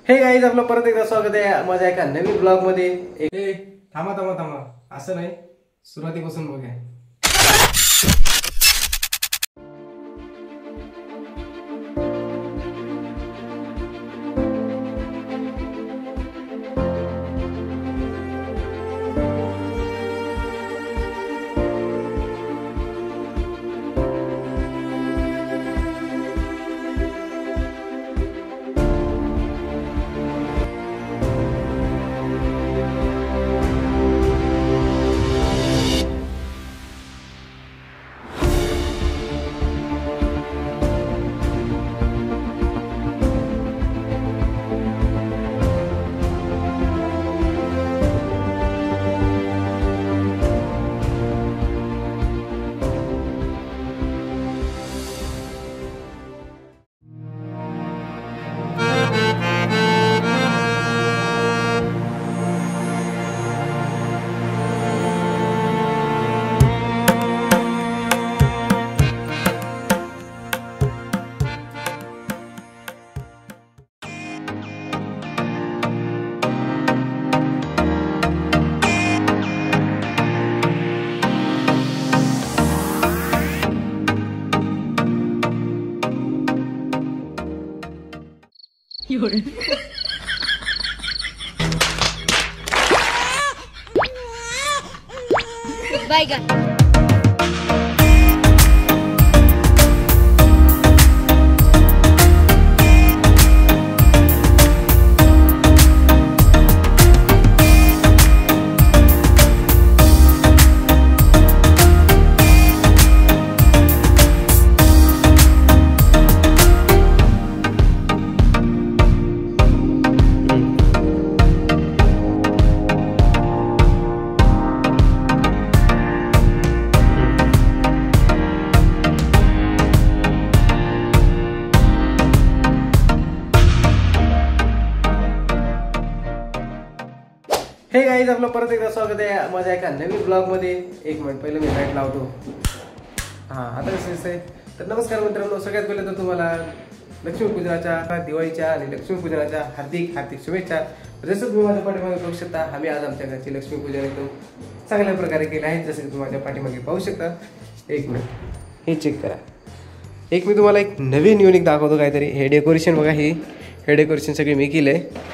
हे गाईज, आपलं परत एकदा स्वागत आहे माझ्या एका नवीन ब्लॉग मध्ये. थांबा असं नाही, सुरुवातीपासून बघा. Bye, हे गाईज, आपलं परत एकदा स्वागत आहे माझ्या एका नवीन ब्लॉग मध्ये. एक मिनिट, पहिले मी लाईट लावतो. आता कसं दिसतंय? तर नमस्कार मित्रांनो, सगळ्यात पहिले तर तुम्हाला लक्ष्मीपूजनाच्या, दिवाळीच्या आणि लक्ष्मीपूजनाच्या हार्दिक हार्दिक शुभेच्छा. जसं तुम्ही माझ्या पाठीमागे बघू शकता, आम्ही आज आमच्या घरची लक्ष्मीपूजन एकदम चांगल्या प्रकारे केलं आहे. जसं की तुम्ही माझ्या पाठीमागे पाहू शकता. एक मिनिट, हे चेक करा. मी तुम्हाला एक नवीन युनिक दाखवतो काहीतरी. हे डेकोरेशन बघा, हे डेकोरेशन सगळे मी केलं आहे.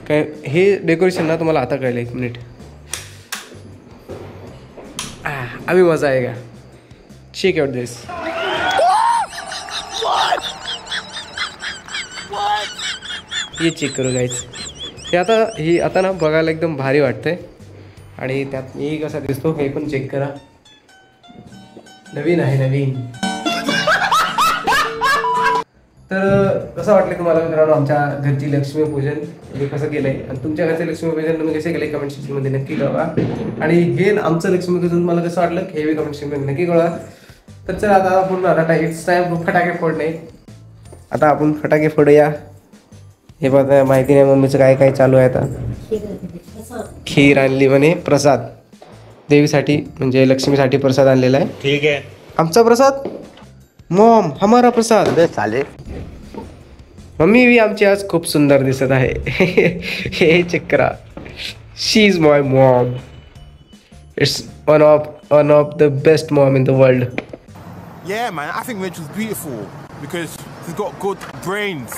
काय हे डेकोरेशन ना तुम्हाला आता कळलं. एक मिनिट, अभी मजा आएगा. चेक आउट दिस. हे चेक करू गाईज. हे आता ना बघायला एकदम भारी वाटतंय. आणि त्यात मी कसा दिसतो हे पण चेक करा. नवीन आहे, नवीन. तर कसं वाटलं तुम्हाला मित्रांनो आमच्या घरची लक्ष्मीपूजन हे कसं केलंय, आणि तुमच्या घरचे लक्ष्मीपूजन तुम्ही कसे केले कमेंट सेक्शन मध्ये नक्की कळवा. आणि हे आमचं लक्ष्मीपूजन तुम्हाला कसं वाटलं हे कमेंट सेक्शन मध्ये नक्की कळवा. तर चला आता आपण इट्स टाइम फटाके फोडणे. आता आपण फटाके फोडूया. हे बघा, माहिती नाही मम्मीचं काय काय चालू आहे. आता खीर आणली म्हणे, प्रसाद देवीसाठी म्हणजे लक्ष्मीसाठी प्रसाद आणलेला आहे. ठीक आहे, आमचा प्रसाद. मॉम, हमारा प्रसाद. चालेल. मम्मी भी आमची आज खूप सुंदर दिसत आहे. हे चेक करा. She is my mom. It's one of the best mom in the world. Yeah, man, I think Rachel's beautiful because she's got good brains.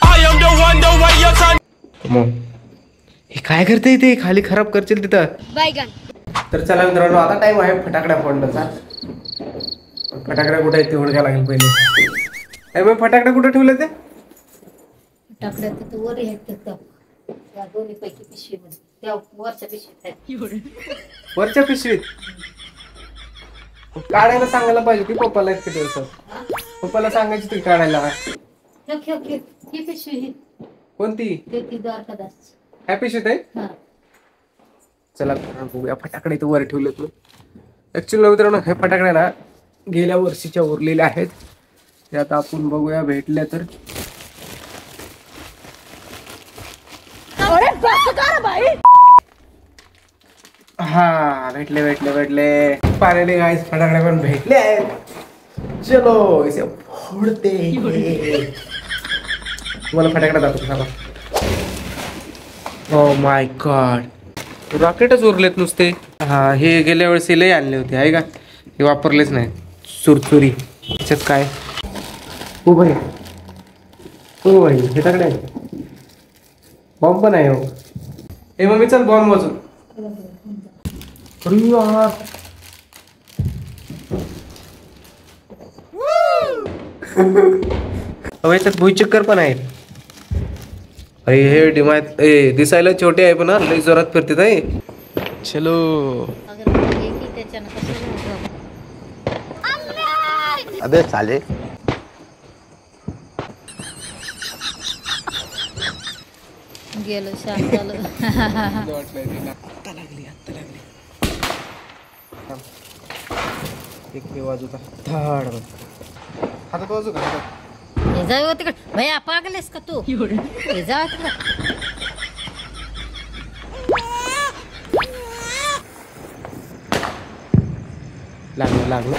I am the one you're trying. Maugham, हे काय करते ते? खाली खराब करशील तिथं. तर चला मित्रांनो, आता टाइम आहे फटाकड्या फोडण्याचा. फटाकड्या कुठे आहेत ते ओळखायला लागेल पहिले. मग फटाकड्या कुठे ठेवले ते? फटाकड्या तिथं वर आहेत, त्या दोन्ही पैकी पिशवीमध्ये, त्या वरच्या पिशवीत आहेत. वरच्या पिशवीत काढायला सांगायला पाहिजे की पप्पाला. पप्पाला सांगायची ती काढायला. ही पिशवी कोणती? ह्या पिशवीत आहे. चला बघूया फटाकडे इथं वर ठेवलेत. ऍक्च्युअली मित्रांनो हे फटाकडे ना गेल्या वर्षीच्या उरलेल्या आहेत. ते आता आपण बघूया भेटल्या तर. हा भेटले पाण्याने गाईस फटाकडे पण भेटले आहेत. चलो इसे फोडते हैं. तुम्हाला फटाकडा दाखवतो थांबा. ओ माय गॉड, रॉकेटच उरलेत नुसते. हा, हे गेल्या वेळेस लय आणले होते आहे का, हे वापरलेच नाही. सुरसुरी त्याच्यात काय. हो भाई, हो भाई, हे तकडे आहे. बॉम्ब पण आहे. हो हे मम्मी चल बॉम्ब वाजू. अरे यार, याच्यात भुईचक्कर पण आहे. अरे हे डिमायत दिसायला छोटे आहे पण लई जोरात फिरते आहे. चलो अगरबत्ती आहे की त्याच्यानं कसं अबे साले. गेलं शांत झालं. आत्ता लागली. एक हे वाजूता धाड हातात वाजू का हातात. हे जाऊ तिकडे भैया, पागलेस का तू? हे जाऊ तिकडे. लागलं.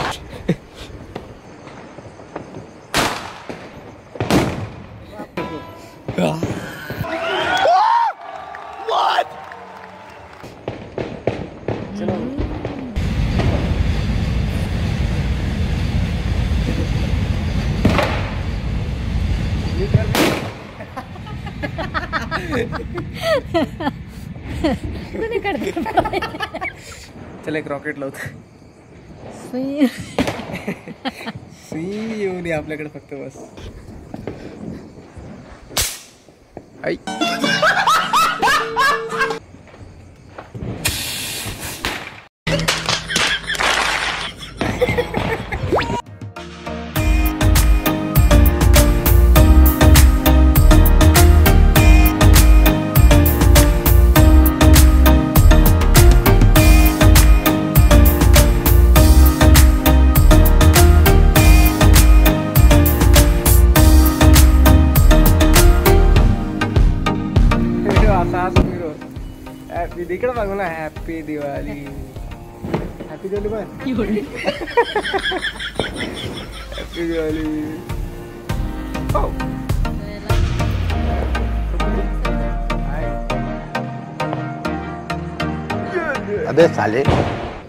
चला एक रॉकेट लावतो. सुई येऊ दे आपल्याकडे फक्त बस. आई इकडे बघू ना. हॅपी दिवाळी. हॅपी दिवाळी पण. हॅपी दिवाळी. अबे साले.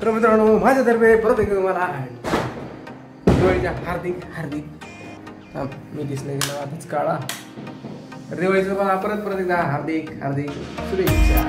तर मित्रांनो, माझ्यातर्फे परत एकदा तुम्हाला दिवाळीच्या हार्दिक मी दिसले गेला आधीच काळा. दिवाळीचं मला परत एकदा हार्दिक शुभेच्छा.